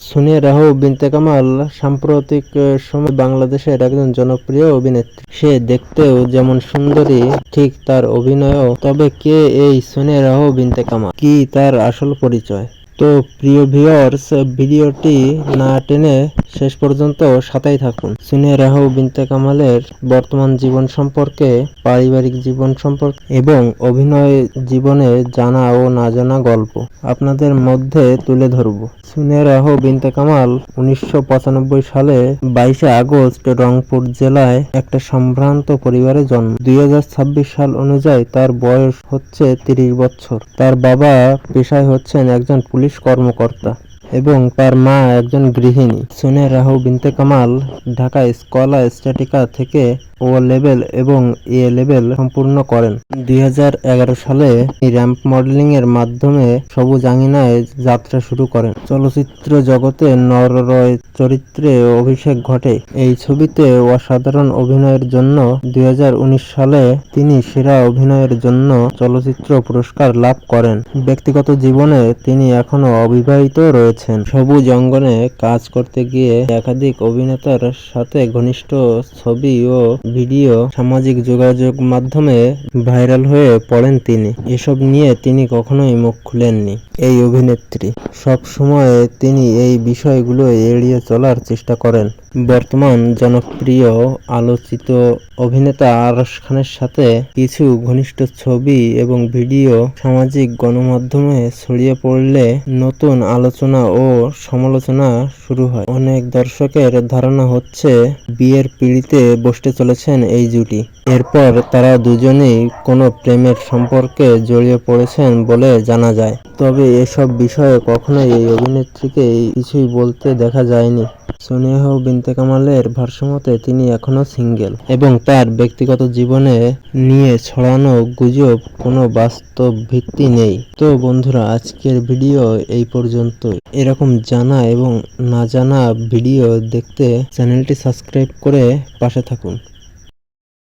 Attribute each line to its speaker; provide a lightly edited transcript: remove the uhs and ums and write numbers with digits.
Speaker 1: সোনিয়া রাহু বিনতে কামাল সাম্প্রতিক সময়ে বাংলাদেশের একজন জনপ্রিয় অভিনেত্রী। সে দেখতেও যেমন সুন্দরী, ঠিক তার অভিনয়ও। তবে কে এই সোনিয়া রাহু বিনতে কামাল? কি তার আসল পরিচয়? তো প্রিয় ভিউয়ার্স, ভিডিওটি না টেনে শেষ পর্যন্ত সাথেই থাকুন। সোনিয়া রাহু বিনতে কামালের বর্তমান জীবন সম্পর্কে, পারিবারিক জীবন সম্পর্কে এবং অভিনয় জীবনে জানা ও না জানা গল্প আপনাদের মধ্যে তুলে ধরব। সোনিয়া রাহু বিনতে কামাল 1995 সালে 22 আগস্ট রংপুর জেলায় একটা সম্ভ্রান্ত পরিবারে জন্ম। 2026 সাল অনুযায়ী তার বয়স হচ্ছে 30 বছর। তার বাবা পেশায় হচ্ছেন একজন পুলিশ কর্মকর্তা এবং তার মা একজন গৃহিণী। সোনিয়া রাহু বিনতে কামাল ঢাকা স্কলা স্ট্যাটিকা থেকে ও লেভেল এবং এ লেভেল সম্পূর্ণ করেন। 2011 সালে র্যাম্প মডেলিং এর মাধ্যমে সবুজ আঙিনায় যাত্রা শুরু করেন। চলচ্চিত্র জগতে নররয় চরিত্রে অভিষেক ঘটে। এই ছবিতে অসাধারণ অভিনয়ের জন্য 2019 সালে তিনি সেরা অভিনয়ের জন্য চলচ্চিত্র পুরস্কার লাভ করেন। ব্যক্তিগত জীবনে তিনি এখনো অবিবাহিত রয়েছেন। সবুজ অঙ্গনে কাজ করতে গিয়ে একাধিক অভিনেতার সাথে ঘনিষ্ঠ ছবি ও ভিডিও সামাজিক যোগাযোগ মাধ্যমে ভাইরাল হয়ে পড়েন তিনি। এসব নিয়ে তিনি কখনোই মুখ খুলেননি। এই অভিনেত্রী সব সময় তিনি এই বিষয়গুলো এড়িয়ে চলার চেষ্টা করেন। বর্তমান জনপ্রিয় আলোচিত অভিনেতা আরশ খানের সাথে কিছু ঘনিষ্ঠ ছবি এবং ভিডিও সামাজিক গণমাধ্যমে ছড়িয়ে পড়লে নতুন আলোচনা ও সমালোচনা শুরু হয়। অনেক দর্শকের ধারণা হচ্ছে বিয়ের পিঁড়িতে বসতে চলেছেন এই জুটি। এরপর তারা দুজনেই কোনো প্রেমের সম্পর্কে জড়িয়ে পড়েছেন বলে জানা যায়। তবে এসব বিষয়ে কখনোই এই অভিনেত্রীকে কিছুই বলতে দেখা যায়নি। সোনিয়া রাহু বিনতে কামালের ভাষ্যমতে তিনি এখনো সিঙ্গেল এবং তার ব্যক্তিগত জীবনে নিয়ে ছড়ানো গুজব কোনো বাস্তব ভিত্তি নেই। তো বন্ধুরা, আজকের ভিডিও এই পর্যন্তই। এরকম জানা এবং না জানা ভিডিও দেখতে চ্যানেলটি সাবস্ক্রাইব করে পাশে থাকুন।